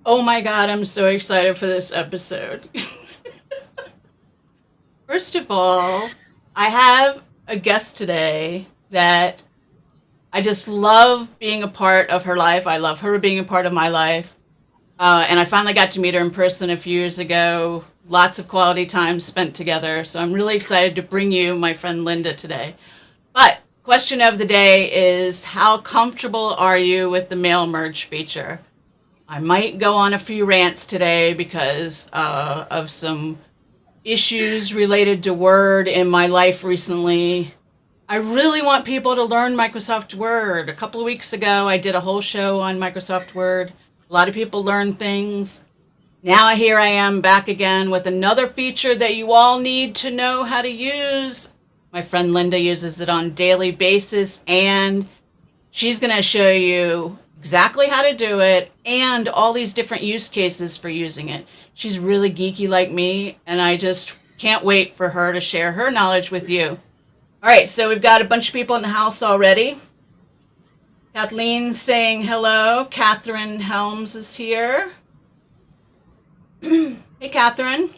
Oh my God, I'm so excited for this episode. First of all, I have a guest today that I just love being a part of her life. I love her being a part of my life. And I finally got to meet her in person a few years ago. Lots of quality time spent together. So I'm really excited to bring you my friend Linda today. But question of the day is, how comfortable are you with the mail merge feature? I might go on a few rants today because of some issues related to Word in my life recently. I really want people to learn Microsoft Word. A couple of weeks ago, I did a whole show on Microsoft Word. A lot of people learned things. Now here I am back again with another feature that you all need to know how to use. My friend Linda uses it on a daily basis, and she's going to show you exactly how to do it and all these different use cases for using it. She's really geeky like me, and I just can't wait for her to share her knowledge with you. All right, so we've got a bunch of people in the house already. Kathleen's saying hello. Catherine Helms is here. Hey, Catherine.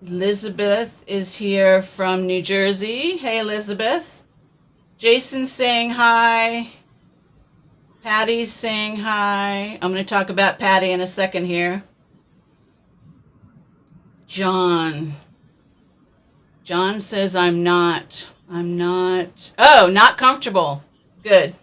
Elizabeth is here from New Jersey. Hey, Elizabeth. Jason's saying hi. Patty's saying hi. I'm going to talk about Patty in a second here. John. John says I'm not. Oh, not comfortable. Good.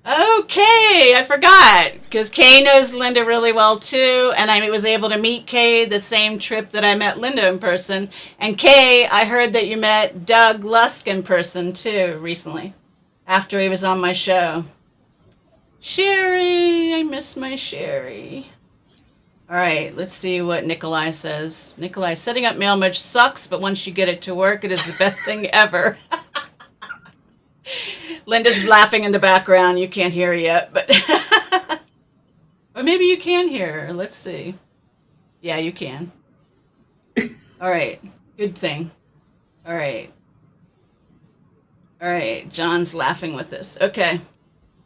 Okay, I forgot, because Kay knows Linda really well too, and I was able to meet Kay the same trip that I met Linda in person. And Kay, I heard that you met Doug Lusk in person too recently, after he was on my show. Sherry, I miss my Sherry. All right, let's see what Nikolai says. Nikolai, setting up mail merge sucks, but once you get it to work, it is the best thing ever. Linda's laughing in the background. You can't hear her yet, but or maybe you can hear her. Let's see. Yeah, you can. All right. Good thing. All right. All right. John's laughing with this. Okay.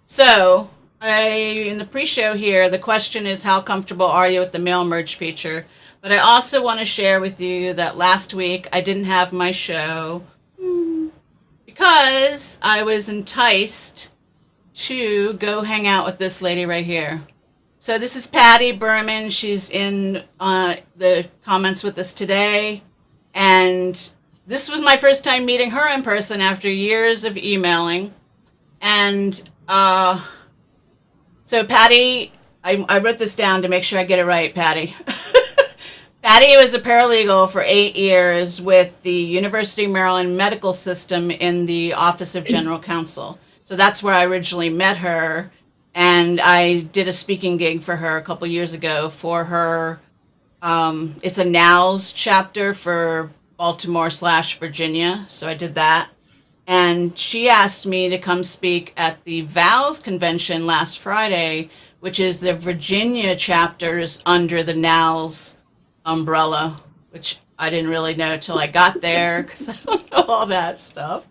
So, in the pre-show here, the question is, how comfortable are you with the mail merge feature? But I also want to share with you that last week I didn't have my show because I was enticed to go hang out with this lady right here. So this is Patty Berman. She's in the comments with us today. And this was my first time meeting her in person after years of emailing. And so Patty, I wrote this down to make sure I get it right, Patty. Patty was a paralegal for 8 years with the University of Maryland Medical System in the Office of General Counsel. So that's where I originally met her, and I did a speaking gig for her a couple years ago for her. It's a NOWS chapter for Baltimore/Virginia, so I did that. And she asked me to come speak at the VALS convention last Friday, which is the Virginia chapters under the NOWS umbrella, which I didn't really know till I got there because I don't know all that stuff.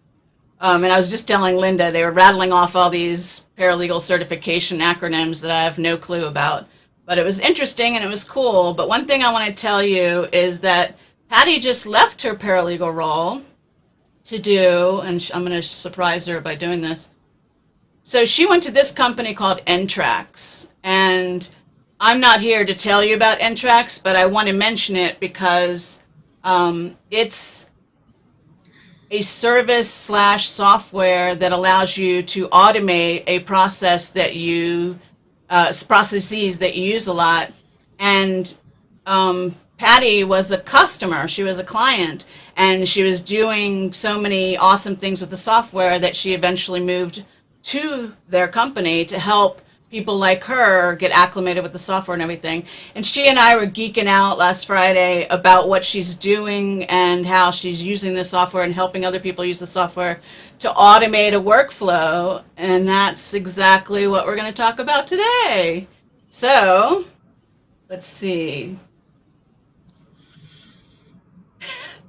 And I was just telling Linda, they were rattling off all these paralegal certification acronyms that I have no clue about. But it was interesting and it was cool. But one thing I want to tell you is that Patty just left her paralegal role to do, and I'm going to surprise her by doing this. So she went to this company called N-Trax, and I'm not here to tell you about N-Trax, but I want to mention it because it's a service slash software that allows you to automate a process that processes that you use a lot. And Patty was a customer, she was a client, and she was doing so many awesome things with the software that she eventually moved to their company to help people like her get acclimated with the software and everything. And she and I were geeking out last Friday about what she's doing and how she's using the software and helping other people use the software to automate a workflow. And that's exactly what we're going to talk about today. So, let's see.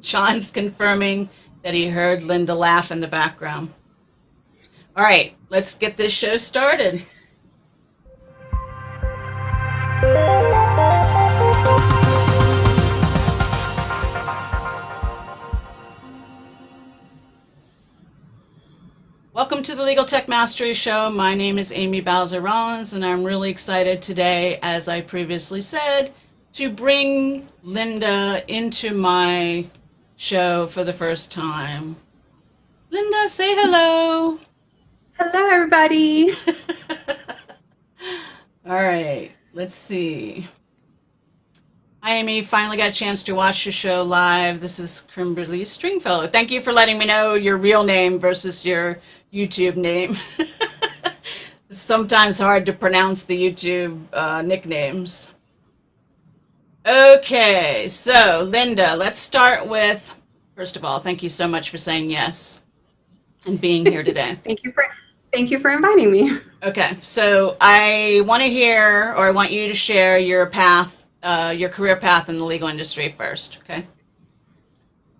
Sean's confirming that he heard Linda laugh in the background. All right, let's get this show started. Welcome to the Legal Tech Mastery Show. My name is Amy Bowser-Rollins, and I'm really excited today, as I previously said, to bring Linda into my show for the first time. Linda, say hello. Hello, everybody. All right, let's see. Hi, Amy. Finally got a chance to watch your show live. This is Kimberly Stringfellow. Thank you for letting me know your real name versus your YouTube name. It's sometimes hard to pronounce the YouTube nicknames. Okay, so Linda, let's start with, first of all, thank you so much for saying yes and being here today. Thank you for inviting me. Okay, so I want to hear, or I want you to share your path, your career path in the legal industry first, okay?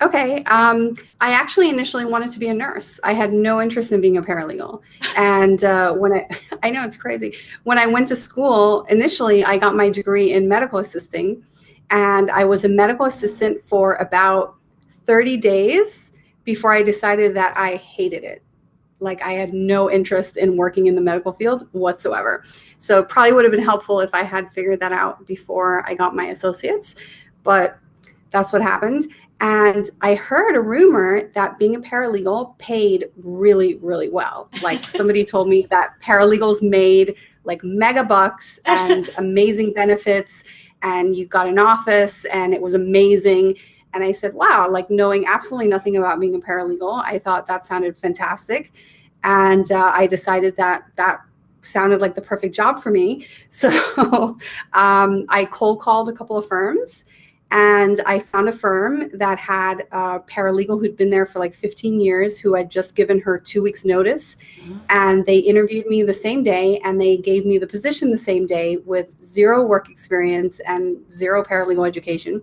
Okay. I actually initially wanted to be a nurse. I had no interest in being a paralegal. And I know it's crazy. When I went to school, initially I got my degree in medical assisting, and I was a medical assistant for about 30 days before I decided that I hated it. Like, I had no interest in working in the medical field whatsoever. So it probably would have been helpful if I had figured that out before I got my associates, but that's what happened. And I heard a rumor that being a paralegal paid really, really well. Like, somebody told me that paralegals made like mega bucks and amazing benefits, and you got an office and it was amazing. And I said, wow, like, knowing absolutely nothing about being a paralegal, I thought that sounded fantastic. And I decided that sounded like the perfect job for me. So I cold called a couple of firms, and I found a firm that had a paralegal who'd been there for like 15 years, who had just given her 2 weeks notice. And they interviewed me the same day, and they gave me the position the same day with 0 work experience and 0 paralegal education.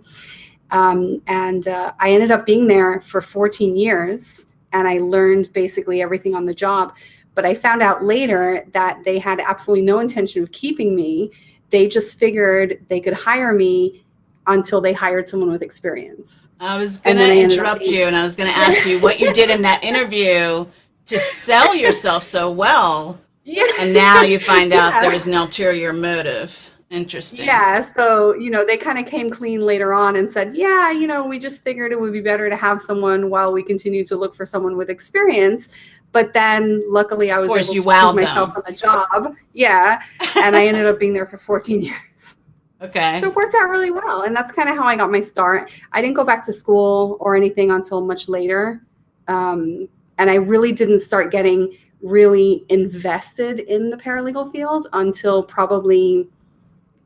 I ended up being there for 14 years, and I learned basically everything on the job. But I found out later that they had absolutely no intention of keeping me. They just figured they could hire me until they hired someone with experience. I was going to interrupt you, and I was going to ask you what you did in that interview to sell yourself so well. Yeah. And now you find out there was an ulterior motive. Interesting. Yeah. So, they kind of came clean later on and said, yeah, we just figured it would be better to have someone while we continue to look for someone with experience. But then luckily I was able to prove myself on the job. Yeah. And I ended up being there for 14 years. Okay. So it worked out really well. And that's kind of how I got my start. I didn't go back to school or anything until much later. And I really didn't start getting really invested in the paralegal field until probably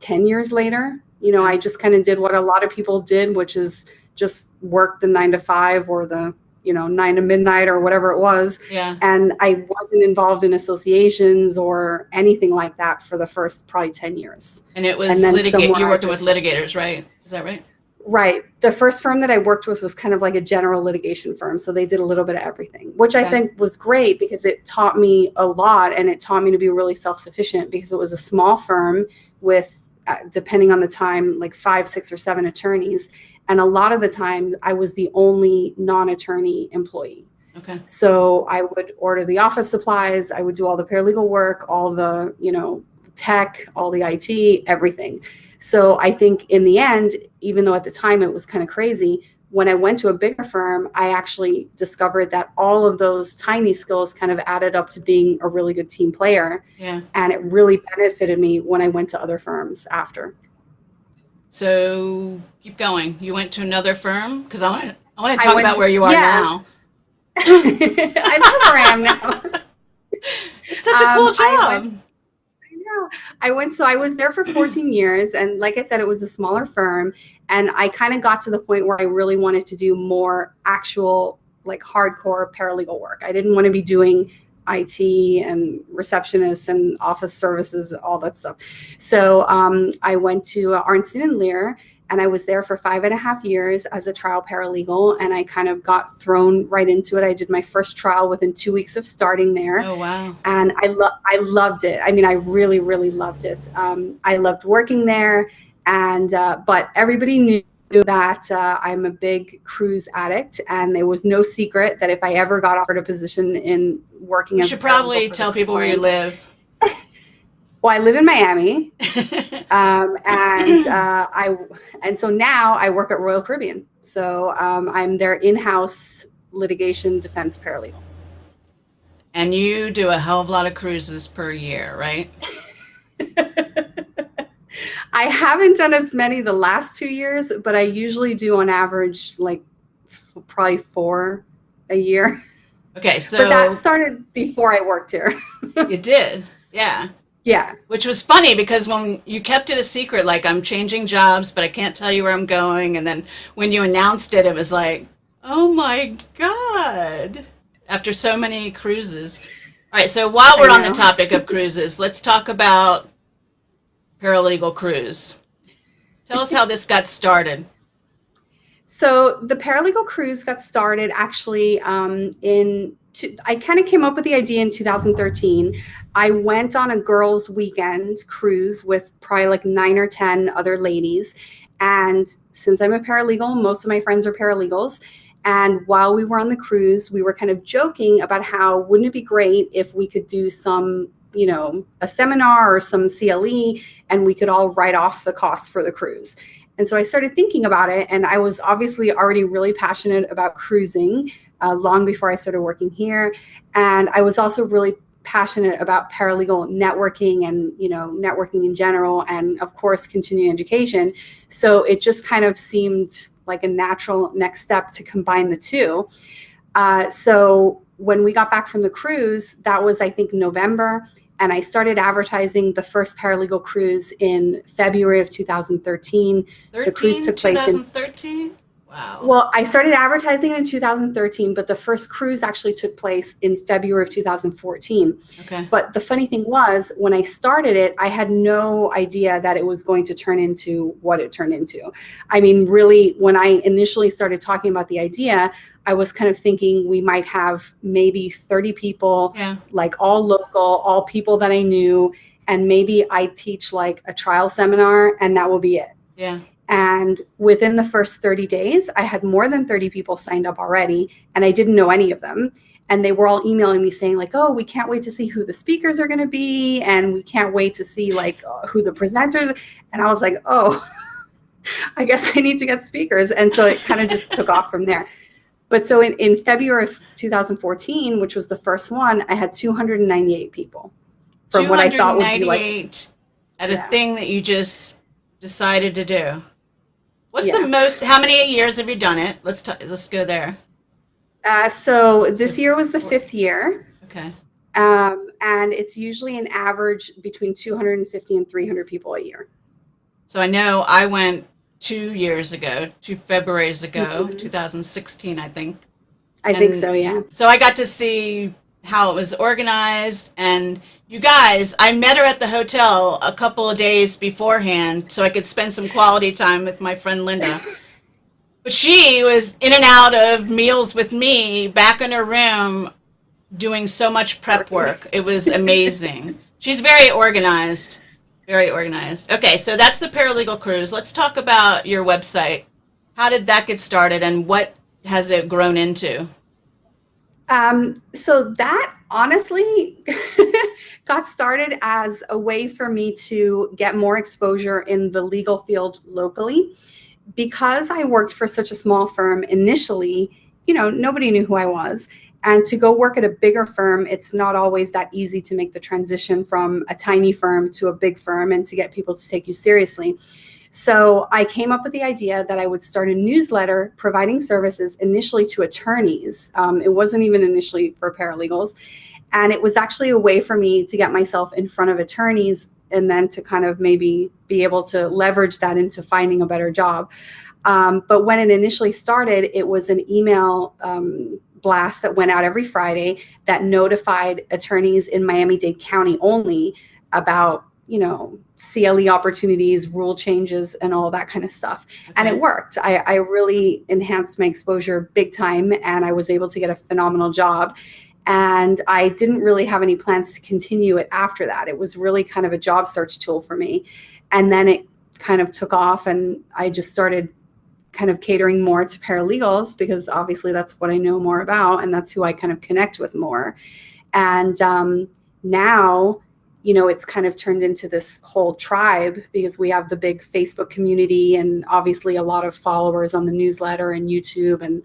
10 years later. I just kind of did what a lot of people did, which is just work the 9 to 5 or the 9 to midnight or whatever it was. Yeah. And I wasn't involved in associations or anything like that for the first probably 10 years. And it was you worked with litigators, right? Is that right? Right. The first firm that I worked with was kind of like a general litigation firm. So they did a little bit of everything, which I think was great because it taught me a lot, and it taught me to be really self-sufficient because it was a small firm with, depending on the time, like 5, 6, or 7 attorneys. And a lot of the times I was the only non-attorney employee. Okay. So I would order the office supplies. I would do all the paralegal work, all the, tech, all the IT, everything. So I think in the end, even though at the time it was kind of crazy, when I went to a bigger firm, I actually discovered that all of those tiny skills kind of added up to being a really good team player. Yeah. And it really benefited me when I went to other firms after. So keep going. You went to another firm? Because I want to talk about where you are now. I love where I am now. It's such a cool job. I was there for 14 years. And like I said, it was a smaller firm. And I kind of got to the point where I really wanted to do more actual, like, hardcore paralegal work. I didn't want to be doing IT and receptionists and office services, all that stuff. So I went to Arnson and Lear, And I was there for 5.5 years as a trial paralegal, and I kind of got thrown right into it. I did my first trial within 2 weeks of starting there. Oh, wow. And I loved it. I mean, I really, really loved it. I loved working there. And but everybody knew that I'm a big cruise addict, and there was no secret that if I ever got offered a position in working, You as should a probably paralegal for tell the cruise people where you lines. live. Well, I live in Miami, and so now I work at Royal Caribbean. So I'm their in-house litigation defense paralegal. And you do a hell of a lot of cruises per year, right? I haven't done as many the last 2 years, but I usually do on average like probably 4 a year. Okay, so But that started before I worked here. you did, yeah. Yeah. Which was funny because when you kept it a secret, like I'm changing jobs, but I can't tell you where I'm going. And then when you announced it, it was like, oh my God, after so many cruises. All right, so while we're on the topic of cruises, let's talk about Paralegal Cruise. Tell us how this got started. So the paralegal cruise got started actually I kind of came up with the idea in 2013. I went on a girls' weekend cruise with probably like 9 or 10 other ladies. And since I'm a paralegal, most of my friends are paralegals. And while we were on the cruise, we were kind of joking about how wouldn't it be great if we could do some, a seminar or some CLE, and we could all write off the costs for the cruise. And so I started thinking about it, and I was obviously already really passionate about cruising long before I started working here. And I was also really passionate about paralegal networking and, networking in general, and of course, continuing education. So it just kind of seemed like a natural next step to combine the two. So when we got back from the cruise, that was, I think, November. And I started advertising the first paralegal cruise in February of 2013. The cruise took place 2013? Wow. Well, I started advertising it in 2013, but the first cruise actually took place in February of 2014. Okay. But the funny thing was, when I started it, I had no idea that it was going to turn into what it turned into. I mean, really, when I initially started talking about the idea, I was kind of thinking we might have maybe 30 people, like all local, all people that I knew, and maybe I'd teach like a trial seminar, and that will be it. Yeah. And within the first 30 days, I had more than 30 people signed up already, and I didn't know any of them. And they were all emailing me saying like, oh, we can't wait to see who the speakers are going to be, and we can't wait to see like who the presenters. And I was like, oh, I guess I need to get speakers. And so it kind of just took off from there. But so in February of 2014, which was the first one, I had 298 people from what I thought would be like at a thing that you just decided to do. What's the most? How many years have you done it? Let's go there. So this year was the 5th year. Okay. And it's usually an average between 250 and 300 people a year. So I know I went 2 years ago, 2 Februarys ago, 2016, I think. I think so, yeah. So I got to see how it was organized. And you guys, I met her at the hotel a couple of days beforehand so I could spend some quality time with my friend Linda. But she was in and out of meals with me, back in her room, doing so much prep work. It was amazing. She's very organized. Very organized. Okay, so that's the Paralegal Cruise. Let's talk about your website. How did that get started, and what has it grown into? So that honestly got started as a way for me to get more exposure in the legal field locally. Because I worked for such a small firm initially, nobody knew who I was. And to go work at a bigger firm, it's not always that easy to make the transition from a tiny firm to a big firm and to get people to take you seriously. So I came up with the idea that I would start a newsletter providing services initially to attorneys. It wasn't even initially for paralegals. And it was actually a way for me to get myself in front of attorneys and then to kind of maybe be able to leverage that into finding a better job. But when it initially started, it was an email blast that went out every Friday that notified attorneys in Miami-Dade County only about CLE opportunities, rule changes, and all that kind of stuff. Okay. And it worked. I really enhanced my exposure big time, and I was able to get a phenomenal job. And I didn't really have any plans to continue it after that. It was really kind of a job search tool for me. And then it kind of took off, and I just started kind of catering more to paralegals, because obviously that's what I know more about, and that's who I kind of connect with more. And now, it's kind of turned into this whole tribe, because we have the big Facebook community and obviously a lot of followers on the newsletter and YouTube. And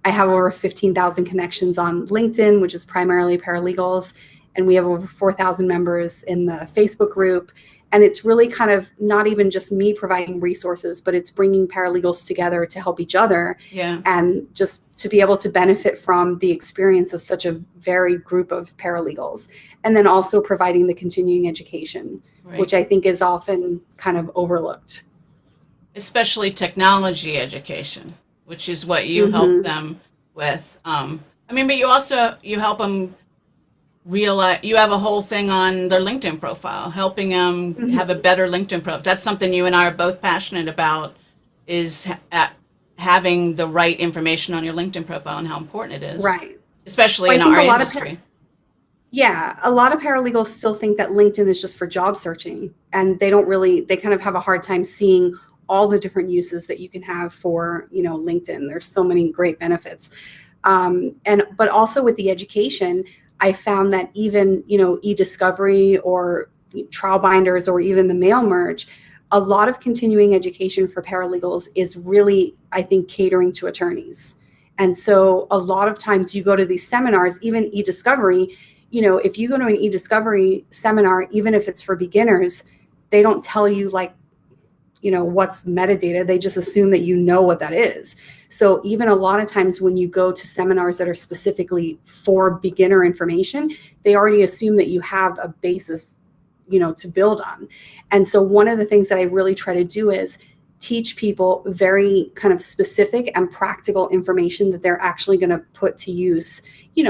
I have over 15,000 connections on LinkedIn, which is primarily paralegals. And we have over 4,000 members in the Facebook group. And it's really kind of not even just me providing resources, but it's bringing paralegals together to help each other. Yeah. And just to be able to benefit from the experience of such a varied group of paralegals. And then also providing the continuing education, right, which I think is often kind of overlooked. Especially technology education, which is what you help them with. But you help them realize. You have a whole thing on their LinkedIn profile, helping them have a better LinkedIn profile. That's something you and I are both passionate about, is having the right information on your LinkedIn profile and how important it is. Right. Especially in our industry. A lot of paralegals still think that LinkedIn is just for job searching, and they kind of have a hard time seeing all the different uses that you can have for, LinkedIn. There's so many great benefits. But also with the education, I found that even, e-discovery or trial binders or even the mail merge, a lot of continuing education for paralegals is really, I think, catering to attorneys. And so a lot of times you go to these seminars, even e-discovery, if you go to an e-discovery seminar, even if it's for beginners, they don't tell you what's metadata. They just assume that you know what that is. So even a lot of times when you go to seminars that are specifically for beginner information, they already assume that you have a basis, to build on. And so one of the things that I really try to do is teach people very kind of specific and practical information that they're actually going to put to use.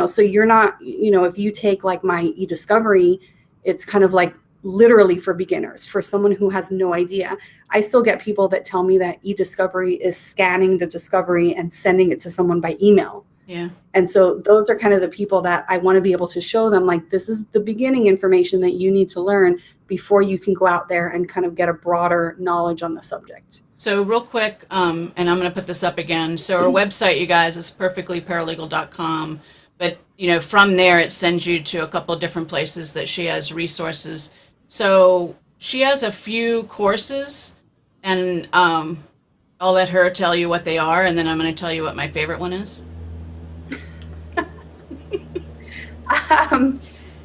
So you're not, if you take like my e-discovery, it's kind of like literally for beginners, for someone who has no idea. I still get people that tell me that e-discovery is scanning the discovery and sending it to someone by email. Yeah. And so those are kind of the people that I want to be able to show them, like, this is the beginning information that you need to learn before you can go out there and kind of get a broader knowledge on the subject. So real quick, and I'm going to put this up again. So our website, you guys, is perfectlyparalegal.com. But, from there, it sends you to a couple of different places that she has resources. So she has a few courses, and I'll let her tell you what they are, and then I'm going to tell you what my favorite one is.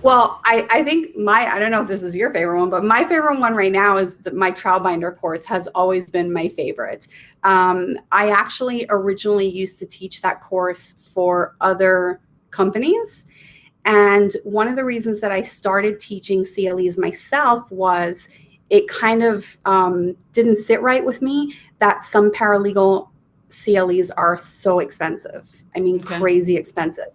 Well, I think I don't know if this is your favorite one, but my favorite one right now is my trial binder course has always been my favorite. I actually originally used to teach that course for other companies. And one of the reasons that I started teaching CLEs myself was it kind of didn't sit right with me that some paralegal CLEs are so expensive. I mean, crazy expensive.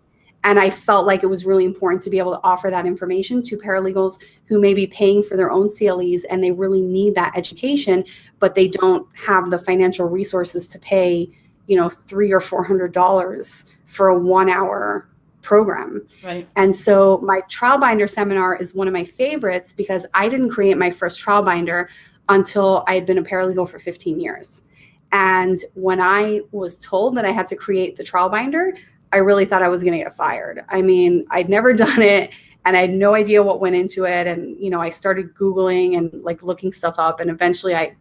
And I felt like it was really important to be able to offer that information to paralegals who may be paying for their own CLEs and they really need that education, but they don't have the financial resources to pay, $300 or $400 for a 1-hour program. Right. And so my trial binder seminar is one of my favorites because I didn't create my first trial binder until I had been a paralegal for 15 years. And when I was told that I had to create the trial binder, I really thought I was going to get fired. I mean, I'd never done it and I had no idea what went into it. And, I started Googling and looking stuff up, and eventually I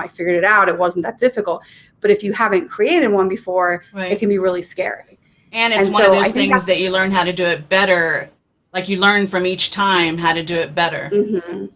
figured it out. It wasn't that difficult. But if you haven't created one before, right, it can be really scary. And it's one of those things that you learn how to do it better. Like you learn from each time how to do it better. Mm-hmm.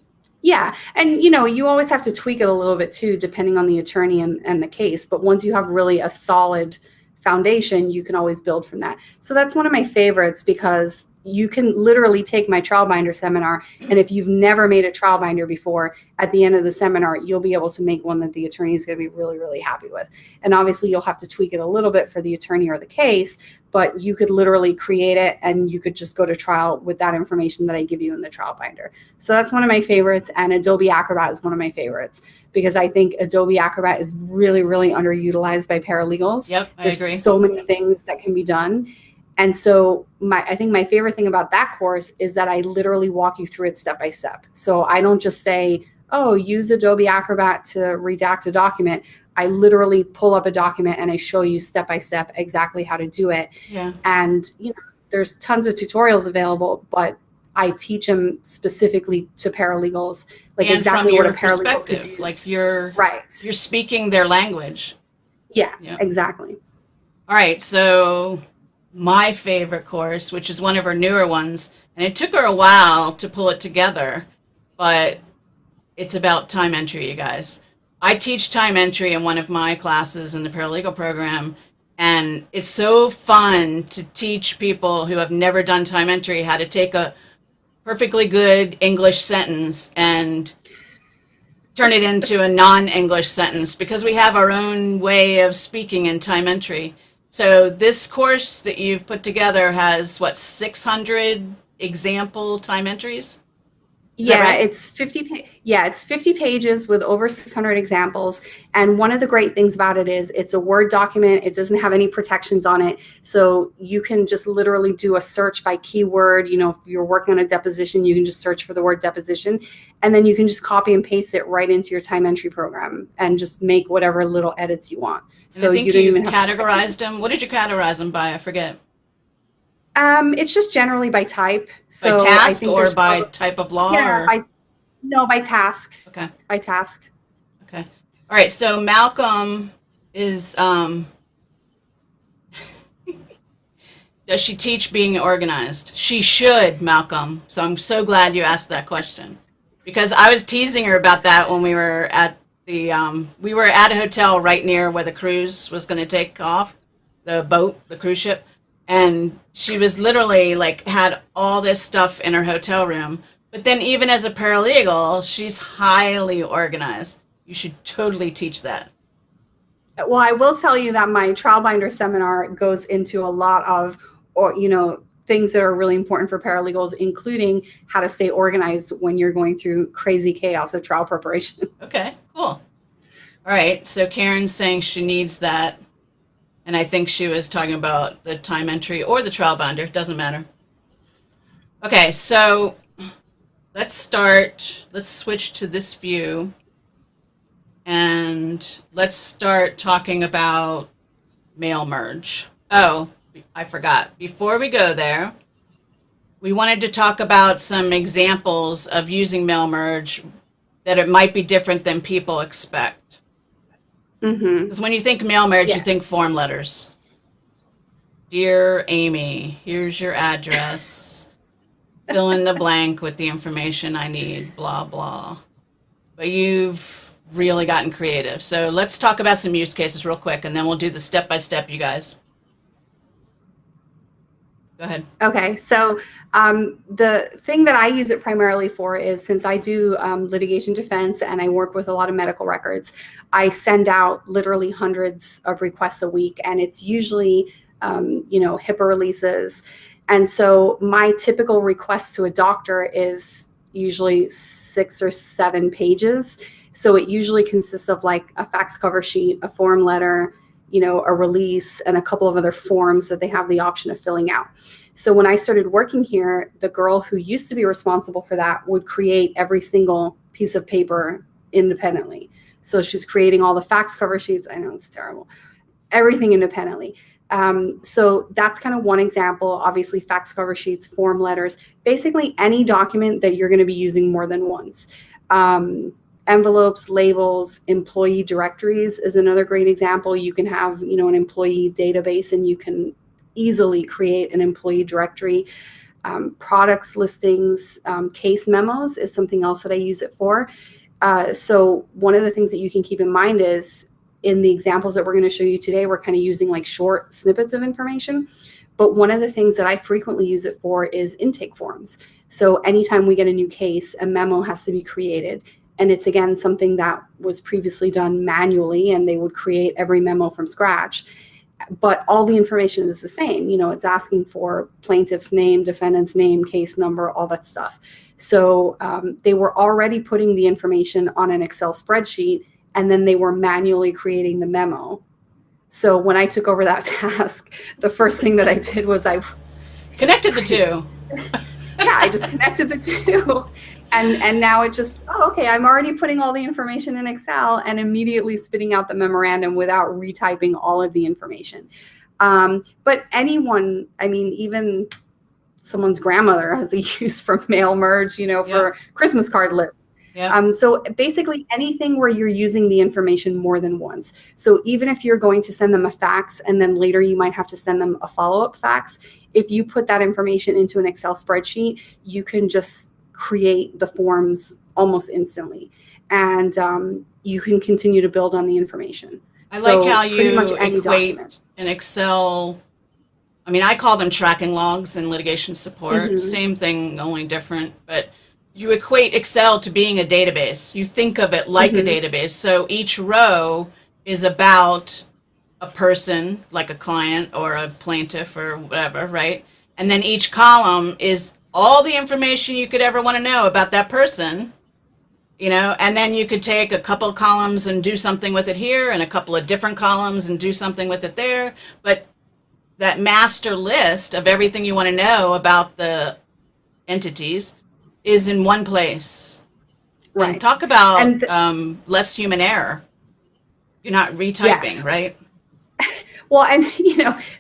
Yeah. And, you always have to tweak it a little bit too, depending on the attorney and the case. But once you have really a solid foundation, you can always build from that. So that's one of my favorites because you can literally take my trial binder seminar. And if you've never made a trial binder before, at the end of the seminar, you'll be able to make one that the attorney is going to be really, really happy with. And obviously you'll have to tweak it a little bit for the attorney or the case, but you could literally create it and you could just go to trial with that information that I give you in the trial binder. So that's one of my favorites, and Adobe Acrobat is one of my favorites because I think Adobe Acrobat is really, really underutilized by paralegals. Yep, I agree. There's so many things that can be done. And so I think my favorite thing about that course is that I literally walk you through it step by step. So I don't just say, oh, use Adobe Acrobat to redact a document. I literally pull up a document and I show you step by step exactly how to do it. Yeah. And there's tons of tutorials available, but I teach them specifically to paralegals, like and exactly from your what a paralegal perspective, could use. like you're speaking their language. Yeah, exactly. All right, so my favorite course, which is one of her newer ones, and it took her a while to pull it together, but it's about time entry, you guys. I teach time entry in one of my classes in the paralegal program, and it's so fun to teach people who have never done time entry how to take a perfectly good English sentence and turn it into a non-English sentence, because we have our own way of speaking in time entry. So this course that you've put together has, 600 example time entries? Is that right? It's 50 pages with over 600 examples. And one of the great things about it is it's a Word document. It doesn't have any protections on it. So you can just literally do a search by keyword. If you're working on a deposition, you can just search for the word deposition, and then you can just copy and paste it right into your time entry program and just make whatever little edits you want. And so you don't even have categorized them. What did you categorize them by? I forget. It's just generally by type. So by task or by type of law? Yeah, by task. Okay. By task. Okay. All right. So Malcolm is, does she teach being organized? She should, Malcolm. So I'm so glad you asked that question, because I was teasing her about that when we were at the, we were at a hotel right near where the cruise was going to take off, the boat, the cruise ship. And she was literally had all this stuff in her hotel room. But then even as a paralegal, she's highly organized. You should totally teach that. Well, I will tell you that my trial binder seminar goes into a lot of, things that are really important for paralegals, including how to stay organized when you're going through crazy chaos of trial preparation. Okay, cool. All right. So Karen's saying she needs that. And I think she was talking about the time entry or the trial binder. Doesn't matter. Okay, so let's switch to this view. And let's start talking about mail merge. Oh, I forgot. Before we go there, we wanted to talk about some examples of using mail merge that it might be different than people expect. Because when you think mail merge, you think form letters. Dear Amy, here's your address. Fill in the blank with the information I need, blah, blah. But you've really gotten creative. So let's talk about some use cases real quick, and then we'll do the step-by-step, you guys. Go ahead. Okay, so the thing that I use it primarily for is, since I do litigation defense and I work with a lot of medical records, I send out literally hundreds of requests a week, and it's usually, HIPAA releases. And so my typical request to a doctor is usually 6 or 7 pages. So it usually consists of a fax cover sheet, a form letter, a release, and a couple of other forms that they have the option of filling out. So when I started working here, the girl who used to be responsible for that would create every single piece of paper independently. So she's creating all the fax cover sheets. I know it's terrible. Everything independently. So that's kind of one example. Obviously, fax cover sheets, form letters, basically any document that you're going to be using more than once. Envelopes, labels, employee directories is another great example. You can have, an employee database, and you can easily create an employee directory. Products listings, case memos is something else that I use it for. So one of the things that you can keep in mind is, in the examples that we're going to show you today, we're kind of using short snippets of information. But one of the things that I frequently use it for is intake forms. So anytime we get a new case, a memo has to be created. And it's, again, something that was previously done manually, and they would create every memo from scratch. but all the information is the same. It's asking for plaintiff's name, defendant's name, case number, all that stuff. So they were already putting the information on an Excel spreadsheet, and then they were manually creating the memo. So when I took over that task, the first thing that I did was I connected the two. Yeah, I just connected the two. And now it just, okay, I'm already putting all the information in Excel and immediately spitting out the memorandum without retyping all of the information. But anyone, even someone's grandmother has a use for mail merge, for Christmas card list. Yeah. So basically anything where you're using the information more than once. So even if you're going to send them a fax and then later you might have to send them a follow-up fax, if you put that information into an Excel spreadsheet, you can just create the forms almost instantly, and you can continue to build on the information. I like how you equate an Excel. I call them tracking logs in litigation support. Same thing, only different. But you equate Excel to being a database. You think of it like a database. So each row is about a person, like a client or a plaintiff or whatever, right? And then each column is all the information you could ever want to know about that person, and then you could take a couple of columns and do something with it here and a couple of different columns and do something with it there. But that master list of everything you want to know about the entities is in one place. Right. And talk about less human error. You're not retyping, right? Well, and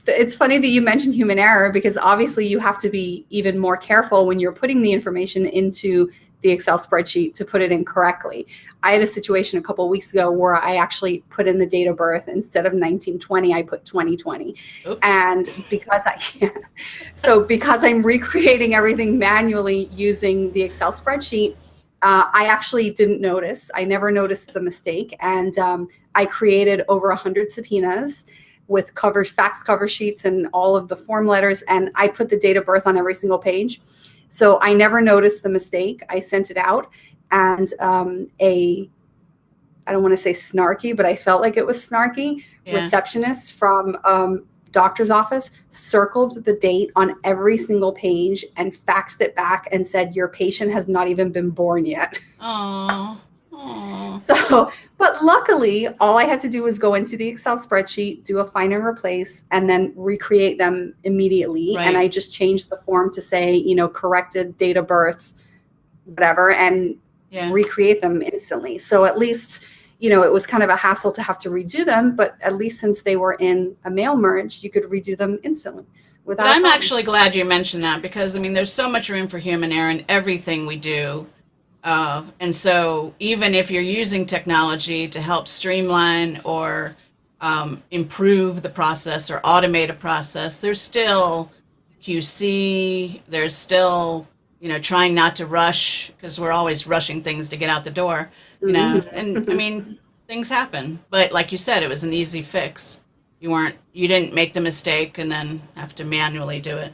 it's funny that you mentioned human error, because obviously you have to be even more careful when you're putting the information into the Excel spreadsheet to put it in correctly. I had a situation a couple of weeks ago where I actually put in the date of birth. Instead of 1920, I put 2020. Oops. And because because I'm recreating everything manually using the Excel spreadsheet, I actually didn't notice. I never noticed the mistake. And I created over 100 subpoenas with fax cover sheets and all of the form letters. And I put the date of birth on every single page. So I never noticed the mistake. I sent it out, and I don't want to say snarky, but I felt like it was snarky. Yeah. Receptionist from doctor's office circled the date on every single page and faxed it back and said, your patient has not even been born yet. Aww. So, but luckily, all I had to do was go into the Excel spreadsheet, do a find and replace, and then recreate them immediately. Right. And I just changed the form to say, corrected date of birth, whatever, and recreate them instantly. So at least, it was kind of a hassle to have to redo them, but at least since they were in a mail merge, you could redo them instantly. But I'm actually glad you mentioned that, because, there's so much room for human error in everything we do. And so even if you're using technology to help streamline or improve the process or automate a process, there's still QC, there's still, trying not to rush, because we're always rushing things to get out the door, and things happen. But like you said, it was an easy fix. You didn't make the mistake and then have to manually do it.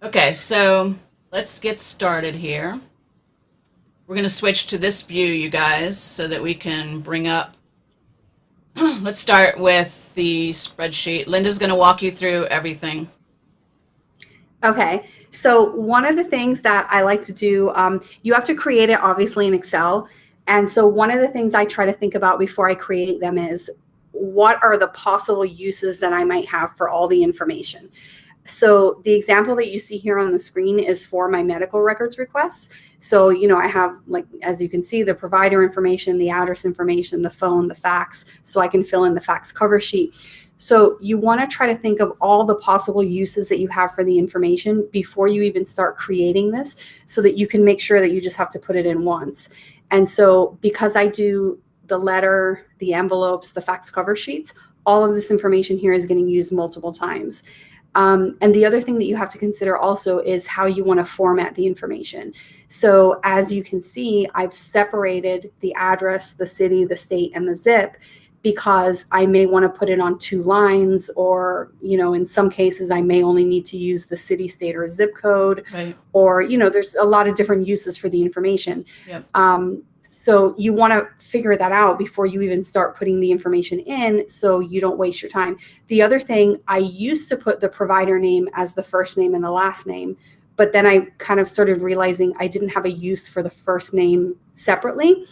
Okay, so let's get started here. We're going to switch to this view, you guys, so that we can bring up. Let's start with the spreadsheet. Linda's going to walk you through everything. Okay. So one of the things that I like to do, you have to create it obviously in Excel. And so one of the things I try to think about before I create them is, what are the possible uses that I might have for all the information? So the example that you see here on the screen is for my medical records requests. So, I have, like, as you can see, the provider information, the address information, the phone, the fax, so I can fill in the fax cover sheet. So you want to try to think of all the possible uses that you have for the information before you even start creating this, so that you can make sure that you just have to put it in once. And so because I do the letter, the envelopes, the fax cover sheets, all of this information here is getting used multiple times. And the other thing that you have to consider also is how you want to format the information. So as you can see, I've separated the address, the city, the state, and the zip, because I may want to put it on 2 lines, or, in some cases, I may only need to use the city, state, or zip code, right. Or, there's a lot of different uses for the information. Yep. So you want to figure that out before you even start putting the information in, so you don't waste your time. The other thing, I used to put the provider name as the first name and the last name, but then I kind of started realizing I didn't have a use for the first name separately.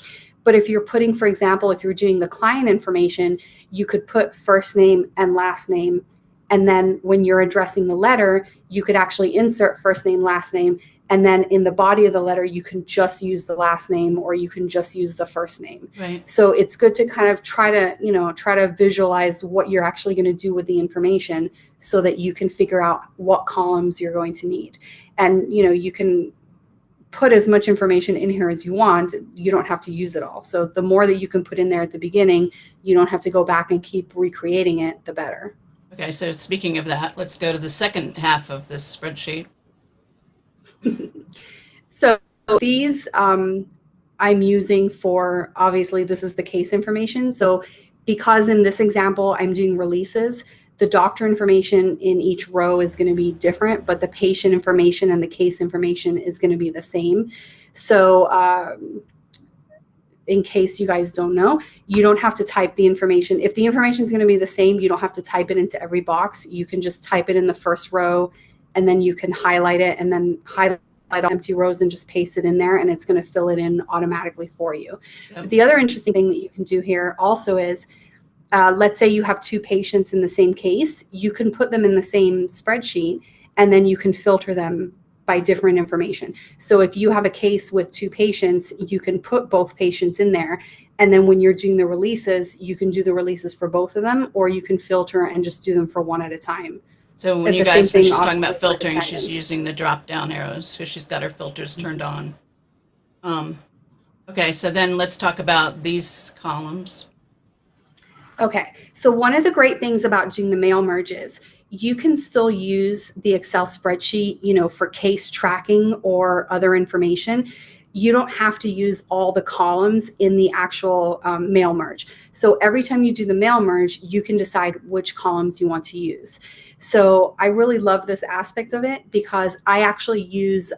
But if you're putting, for example, if you're doing the client information, you could put first name and last name. And then when you're addressing the letter, you could actually insert first name, last name. And then in the body of the letter, you can just use the last name, or you can just use the first name. Right. So it's good to kind of try to visualize what you're actually going to do with the information, so that you can figure out what columns you're going to need. And, you can put as much information in here as you want. You don't have to use it all. So the more that you can put in there at the beginning, you don't have to go back and keep recreating it, the better. Okay, so speaking of that, let's go to the second half of this spreadsheet. So these I'm using for, obviously this is the case information. So because in this example, I'm doing releases, the doctor information in each row is going to be different, but the patient information and the case information is going to be the same. So in case you guys don't know, you don't have to type the information. If the information is going to be the same, you don't have to type it into every box. You can just type it in the first row, and then you can highlight it, and then highlight all empty rows and just paste it in there, and it's going to fill it in automatically for you. Yep. But the other interesting thing that you can do here also is, let's say you have two patients in the same case, you can put them in the same spreadsheet, and then you can filter them by different information. So if you have a case with two patients, you can put both patients in there. And then when you're doing the releases, you can do the releases for both of them, or you can filter and just do them for one at a time. So when you guys, when she's talking about filtering, she's using the drop down arrows because she's got her filters turned on. Okay, so then let's talk about these columns. Okay, so one of the great things about doing the mail merge is you can still use the Excel spreadsheet, for case tracking or other information. You don't have to use all the columns in the actual mail merge. So every time you do the mail merge, you can decide which columns you want to use. So I really love this aspect of it, because I actually use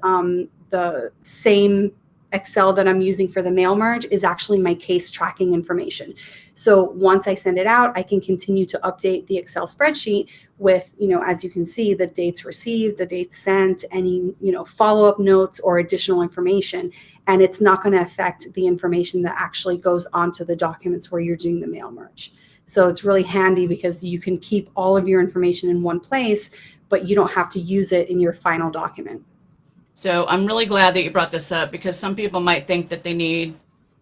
the same Excel that I'm using for the mail merge is actually my case tracking information. So once I send it out, I can continue to update the Excel spreadsheet with, as you can see, the dates received, the dates sent, any, follow-up notes or additional information. And it's not going to affect the information that actually goes onto the documents where you're doing the mail merge. So it's really handy because you can keep all of your information in one place, but you don't have to use it in your final document. So I'm really glad that you brought this up, because some people might think that they need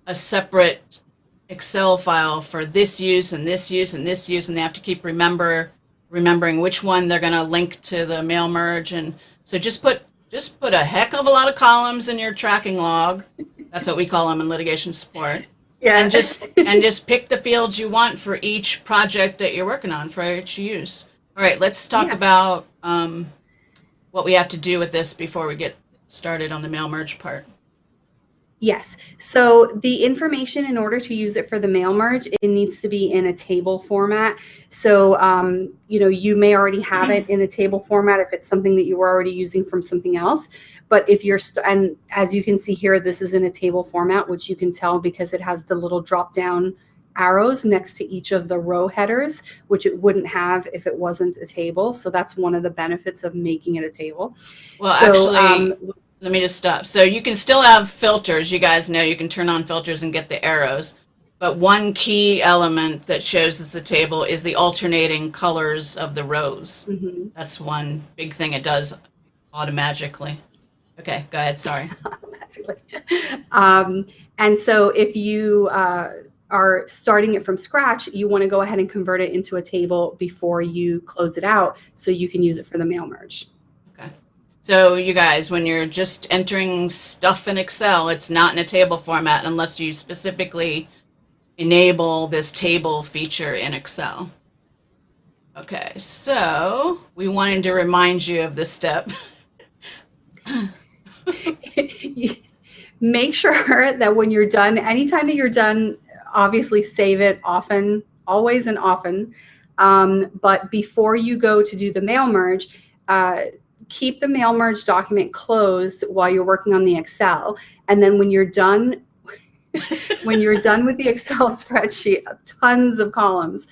a separate Excel file for this use and this use and this use, and they have to keep remembering which one they're going to link to the mail merge. And so just put a heck of a lot of columns in your tracking log. That's what we call them in litigation support. Yeah. And just pick the fields you want for each project that you're working on, for each use. All right, let's talk about what we have to do with this before we get started on the mail merge part. Yes. So the information, in order to use it for the mail merge, it needs to be in a table format. So, you may already have it in a table format if it's something that you were already using from something else. But if you're, and as you can see here, this is in a table format, which you can tell because it has the little drop down arrows next to each of the row headers, which it wouldn't have if it wasn't a table. So that's one of the benefits of making it a table. Well, actually, let me just stop. So you can still have filters. You guys know you can turn on filters and get the arrows. But one key element that shows as a table is the alternating colors of the rows. Mm-hmm. That's one big thing it does automatically. Okay, go ahead. Sorry. Automatically. And so if you are starting it from scratch, you want to go ahead and convert it into a table before you close it out so you can use it for the mail merge. Okay. So you guys, when you're just entering stuff in Excel, it's not in a table format unless you specifically enable this table feature in Excel. Okay, so we wanted to remind you of this step. Make sure that when you're done, anytime that you're done, obviously save it often, always and often. But before you go to do the mail merge, keep the mail merge document closed while you're working on the Excel. And then when you're done When you're done with the Excel spreadsheet, tons of columns.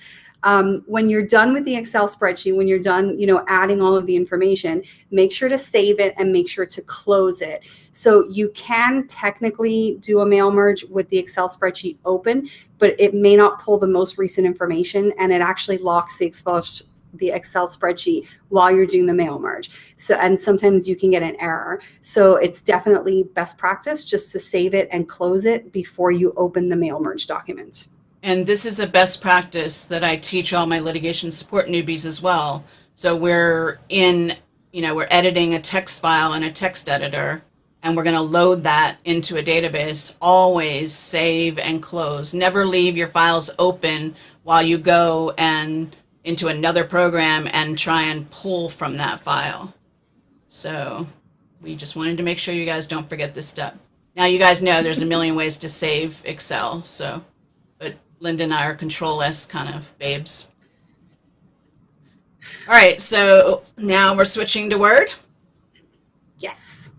When you're done with the Excel spreadsheet, when you're done, adding all of the information, make sure to save it and make sure to close it. So you can technically do a mail merge with the Excel spreadsheet open, but it may not pull the most recent information, and it actually locks the Excel spreadsheet while you're doing the mail merge. So, and sometimes you can get an error. So it's definitely best practice just to save it and close it before you open the mail merge document. And this is a best practice that I teach all my litigation support newbies as well. So we're editing a text file in a text editor, and we're going to load that into a database. Always save and close. Never leave your files open while you go and into another program and try and pull from that file. So we just wanted to make sure you guys don't forget this step. Now you guys know there's a million ways to save Excel, but Linda and I are Control-S kind of babes. All right, so now we're switching to Word. Yes.